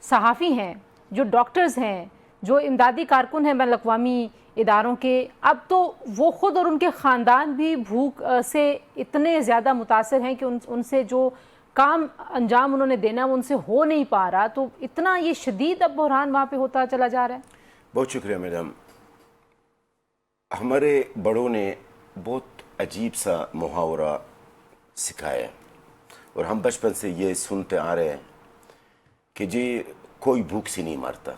صحافی ہیں، جو ڈاکٹرز ہیں، جو امدادی کارکن ہیں بین الاقوامی اداروں کے، اب تو وہ خود اور ان کے خاندان بھی بھوک سے اتنے زیادہ متاثر ہیں کہ ان سے جو کام انجام انہوں نے دینا وہ ان سے ہو نہیں پا رہا. تو اتنا یہ شدید اب بحران وہاں پہ ہوتا چلا جا رہا ہے. بہت شکریہ میڈم. ہمارے بڑوں نے بہت عجیب سا محاورہ سکھایا اور ہم بچپن سے یہ سنتے آ رہے ہیں کہ جی کوئی بھوک سے نہیں مرتا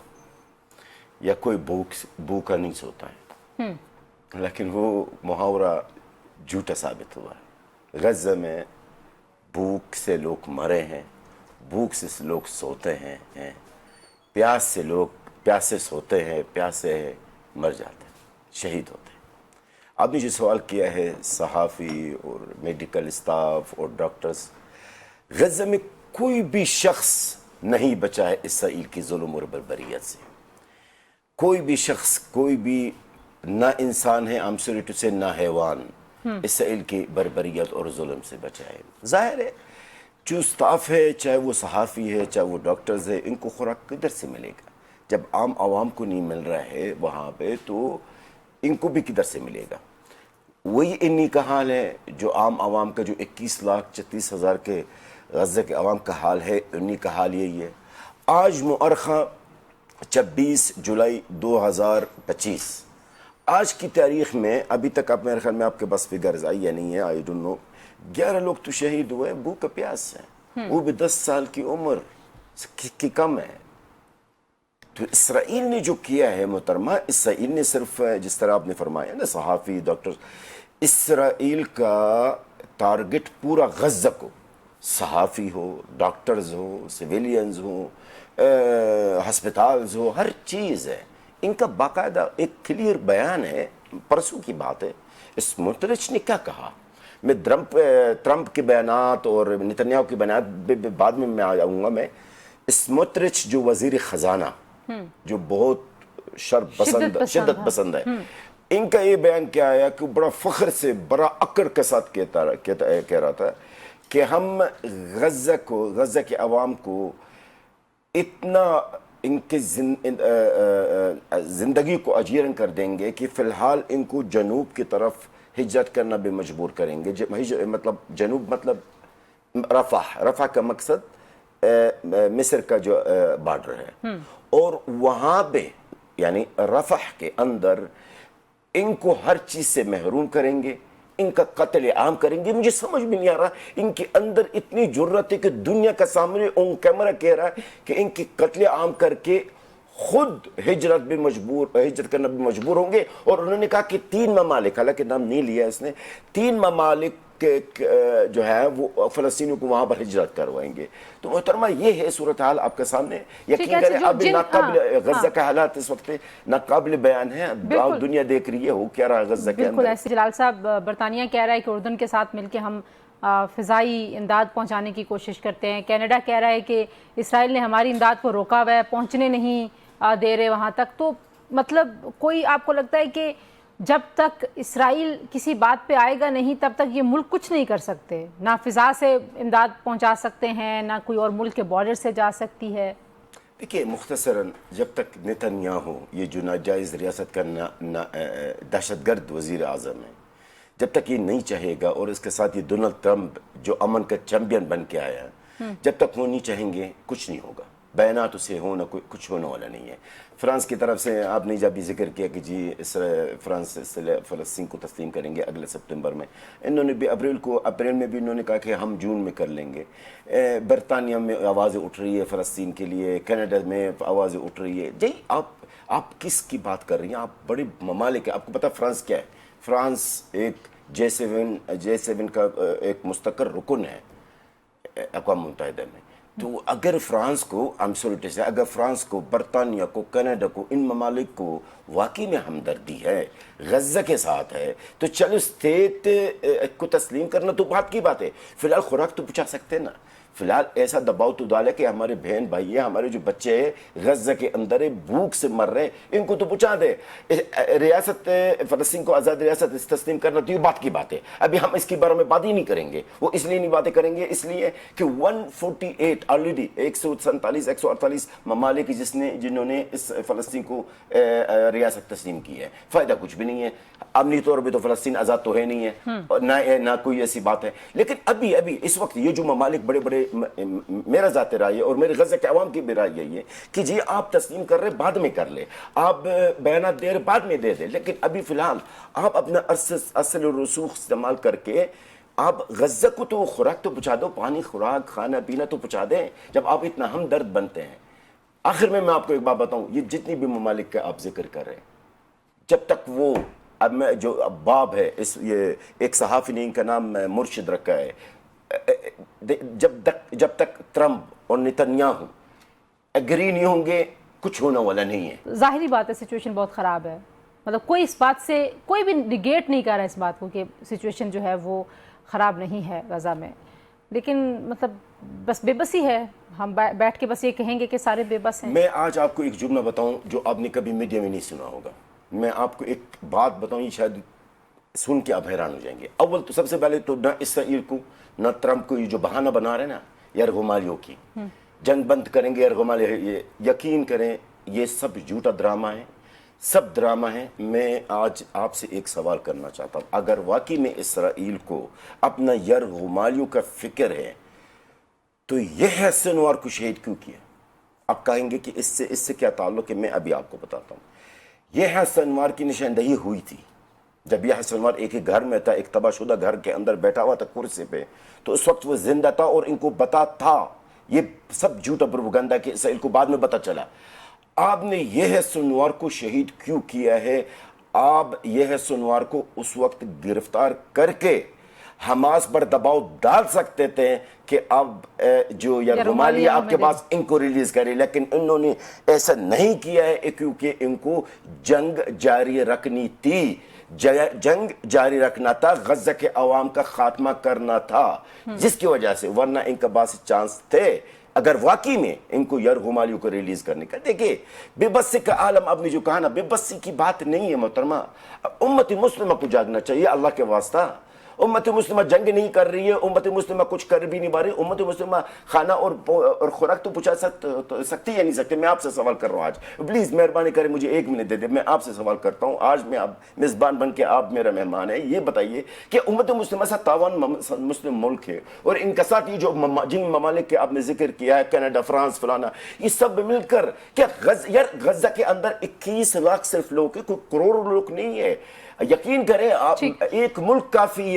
یا کوئی بھوکا نہیں سوتا ہے. لیکن وہ محاورہ جھوٹا ثابت ہوا ہے. غزہ میں بھوک سے لوگ مرے ہیں، بھوک سے لوگ سوتے ہیں، پیاس سے لوگ پیاسے سوتے ہیں، پیاسے مر جاتے ہیں، شہید ہوتے ہیں. آپ نے جو سوال کیا ہے صحافی اور میڈیکل اسٹاف اور ڈاکٹرز، غزہ میں کوئی بھی شخص نہیں بچا ہے اسرائیل کی ظلم اور بربریت سے. کوئی بھی شخص، کوئی بھی نہ انسان ہے I'm sorry to say، نہ حیوان اسرائیل کی بربریت اور ظلم سے بچا ہے. ظاہر ہے جو اسٹاف ہے، چاہے وہ صحافی ہے، چاہے وہ ڈاکٹرز ہے، ان کو خوراک کدھر سے ملے گا؟ جب عام عوام کو نہیں مل رہا ہے وہاں پہ تو ان کو بھی کدھر سے ملے گا؟ وہی انہی کا حال ہے جو عام عوام کا، جو 21,36,000 کے غزہ کے عوام کا حال ہے، انہی کا حال یہی ہے. آج مؤرخہ 26 جولائی 2025، آج کی تاریخ میں ابھی تک آپ میرے خیال میں آپ کے پاس فگرز آئی یا نہیں ہے، آئی ڈونٹ نو، 11 لوگ تو شہید ہوئے بھوک پیاس سے، وہ بھی 10 سال کی عمر کی کم ہے. تو اسرائیل نے جو کیا ہے محترمہ، اسرائیل نے صرف جس طرح آپ نے فرمایا نا صحافی ڈاکٹر، اسرائیل کا ٹارگٹ پورا غزہ کو، صحافی ہو، ڈاکٹرز ہو، سویلینز ہو، ہسپتالز ہو، ہر چیز ہے. ان کا باقاعدہ ایک کلیئر بیان ہے، پرسوں کی بات ہے. اسموٹرچ نے کیا کہا؟ میں ٹرمپ کے بیانات اور نتنیاہو کے بیانات بعد میں آؤں گا. میں اسموٹرچ جو وزیر خزانہ، جو بہت شدت پسند ہے، ان کا یہ بیان کیا آیا کہ بڑا فخر سے، بڑا اکڑ کے ساتھ کہہ رہا تھا کہ ہم غزہ کے عوام کو اتنا ان کی زندگی کو اجیرن کر دیں گے کہ فی الحال ان کو جنوب کی طرف ہجرت کرنا بھی مجبور کریں گے. مطلب جنوب مطلب رفح کا مقصد مصر کا جو بارڈر ہے، اور وہاں پہ یعنی رفح کے اندر ان کو ہر چیز سے محروم کریں گے، ان کا قتل عام کریں گے. مجھے سمجھ میں نہیں آ رہا ان کے اندر اتنی جرت ہے کہ دنیا کا سامنے اون کیمرہ کہہ رہا ہے کہ ان کی قتل عام کر کے خود ہجرت کرنا بھی مجبور ہوں گے. اور انہوں نے کہا کہ 3 ممالک، حالانکہ نام نہیں لیا اس نے، 3 ممالک جو ہے وہ فلسطینیوں کو وہاں پر ہجرت کروائیں گے. تو محترمہ یہ ہے صورتحال آپ کے سامنے. یقین کریں ابھی ناقابل غزہ کا حالات اس وقت ناقابل بیان ہے. دنیا دیکھ رہی ہے ہو کیا رہا ہے غزہ کے اندر. بالکل ایسے جلال صاحب، برطانیہ کہہ رہا ہے کہ اردن کے ساتھ مل کے ہم فضائی امداد پہنچانے کی کوشش کرتے ہیں. کینیڈا کہہ رہا ہے کہ اسرائیل نے ہماری امداد کو روکا ہوا ہے، پہنچنے نہیں دے رہے وہاں تک. تو مطلب کوئی آپ کو لگتا ہے کہ جب تک اسرائیل کسی بات پہ آئے گا نہیں تب تک یہ ملک کچھ نہیں کر سکتے؟ نہ فضا سے امداد پہنچا سکتے ہیں، نہ کوئی اور ملک کے بارڈر سے جا سکتی ہے. دیکھیے مختصراً، جب تک نتنیاہو یہ جو ناجائز ریاست کا دہشت گرد وزیر اعظم ہے، جب تک یہ نہیں چاہے گا، اور اس کے ساتھ یہ ڈونلڈ ٹرمپ جو امن کا چیمپئن بن کے آیا ہے، جب تک وہ نہیں چاہیں گے کچھ نہیں ہوگا. بیانات اسے ہونا کچھ ہونے والا نہیں ہے. فرانس کی طرف سے آپ نے جب ذکر کیا کہ جی فرانس فلسطین کو تسلیم کریں گے اگلے سپتمبر میں، انہوں نے بھی اپریل میں بھی انہوں نے کہا کہ ہم جون میں کر لیں گے. برطانیہ میں آوازیں اٹھ رہی ہے فلسطین کے لیے، کینیڈا میں آوازیں اٹھ رہی ہے. جی آپ کس کی بات کر رہی ہیں؟ آپ بڑے ممالک ہیں. آپ کو پتہ فرانس کیا ہے؟ فرانس ایک J7 کا ایک مستقر رکن ہے اقوام متحدہ میں. تو اگر فرانس کو اگر فرانس کو، برطانیہ کو، کینیڈا کو، ان ممالک کو واقعی میں ہمدردی ہے، غزہ کے ساتھ ہے، تو چلو اسٹیٹ کو تسلیم کرنا تو بات کی بات ہے. فی الحال خوراک تو پہنچا سکتے ہیں نا. فی الحال ایسا دباؤ تو ڈالے کہ ہمارے بہن بھائی ہیں, ہمارے جو بچے ہیں غزہ کے اندر بھوک سے مر رہے ہیں, ان کو تو پہنچا دے. ریاست فلسطین کو آزاد ریاست تسلیم کرنا تو یہ بات کی بات ہے, ابھی ہم اس کے بارے میں بات ہی نہیں کریں گے. وہ اس لیے نہیں باتیں کریں گے اس لیے کہ 148 آلریڈی 148 ممالک جنہوں نے اس فلسطین کو ریاست تسلیم کی ہے. فائدہ کچھ بھی نہیں ہے, امنی طور پہ تو فلسطین آزاد تو ہے نہیں ہے, نہ کوئی ایسی بات ہے. لیکن ابھی اس وقت یہ جو ممالک بڑے بڑے, میرا ذاتی رائے ہے اور میرے غزہ کے عوام کی بھی رائے یہی ہے کہ جی آپ تسلیم کر رہے بعد میں کر لے, آپ بیانات دے رہے بعد میں دے دیں, لیکن ابھی فی الحال آپ اپنا اصل رسوخ استعمال کر کے آپ غزہ کو تو خوراک تو پہنچا دو, پانی خوراک کھانا پینا تو پہنچا دیں جب آپ اتنا ہمدرد بنتے ہیں. آخر میں آپ کو ایک بات بتاؤں, یہ جتنی بھی ممالک کا آپ ذکر کر رہے ہیں, جب تک وہ اب میں جو باب ہے یہ ایک صحافی نے ان کا نام مرشد رکھا ہے, جب تک ٹرمپ اور نتنیاہو ایگری نہیں ہوں گے کچھ ہونے والا نہیں ہے. ظاہری بات ہے سچویشن بہت خراب ہے, مطلب کوئی اس بات سے کوئی بھی نگیٹ نہیں کر رہا اس بات کو کہ سچویشن جو ہے وہ خراب نہیں ہے غزہ میں, لیکن مطلب بس بے بسی ہے. ہم بیٹھ کے بس یہ کہیں گے کہ سارے بے بس ہیں. میں آج آپ کو ایک جملہ بتاؤں جو آپ نے کبھی میڈیا میں نہیں سنا ہوگا. میں آپ کو ایک بات بتاؤں, یہ شاید سن کے آپ حیران ہو جائیں گے. اول تو سب سے پہلے تو نہ اسرائیل کو نہ ٹرمپ کو یہ جو بہانہ بنا رہے ہیں نا یرغمالیوں کی, جنگ بند کریں گے یرغمالی, یہ یقین کریں یہ سب جھوٹا ڈرامہ ہے, سب ڈرامہ ہے. میں آج آپ سے ایک سوال کرنا چاہتا ہوں, اگر واقعی میں اسرائیل کو اپنا یرغمالیوں کا فکر ہے تو یہ ہے سنوار کو شہید کیوں کیا؟ آپ کہیں گے کہ اس سے کیا تعلق ہے. میں ابھی آپ کو بتاتا ہوں. یہ ہے سنوار کی نشاندہی ہوئی تھی جب یہ سنوار ایک گھر میں تھا, ایک تباہ شدہ گھر کے اندر بیٹھا ہوا تھا کرسی پہ, تو اس وقت وہ زندہ تھا اور ان کو پتا تھا. یہ سب جھوٹا پروپیگنڈا کہ اسرائیل کو بعد میں پتا چلا. آپ نے یہ سنوار کو شہید کیوں کیا ہے؟ آپ یہ سنوار کو اس وقت گرفتار کر کے حماس پر دباؤ ڈال سکتے تھے کہ اب جو یرغمالی آپ کے پاس ان کو ریلیز کرے, لیکن انہوں نے ایسا نہیں کیا ہے کیونکہ ان کو جنگ جاری رکھنی تھی. جنگ جاری رکھنا تھا, غزہ کے عوام کا خاتمہ کرنا تھا, جس کی وجہ سے, ورنہ ان کا باس چانس تھے اگر واقعی میں ان کو یرغمالیوں کو ریلیز کرنے کا. دیکھیں بے بسی کا عالم, آپ نے جو کہا نا, بے بسی کی بات نہیں ہے محترمہ. امت مسلمہ کو جاگنا چاہیے اللہ کے واسطہ. امت مسلمہ جنگ نہیں کر رہی ہے, امت مسلمہ کچھ کر بھی نہیں پا رہی. امت مسلمہ کھانا اور خوراک تو پہنچا سکتی یا نہیں سکتی. میں آپ سے سوال کر رہا ہوں آج, پلیز مہربانی کریں مجھے 1 منٹ دے دیں. میں آپ سے سوال کرتا ہوں آج, میں آپ میزبان بن کے, آپ میرا مہمان ہے, یہ بتائیے کہ امت مسلمہ سے تاوان مسلم ملک ہے, اور ان کے ساتھ یہ جو جن ممالک کے آپ نے ذکر کیا ہے, کینیڈا, فرانس, فلانا, یہ سب مل کر کیا غزہ کے اندر 21 لاکھ صرف لوگ ہیں, کوئی کروڑ لوگ نہیں ہے. یقین کریں آپ, ایک ملک کافی ہے.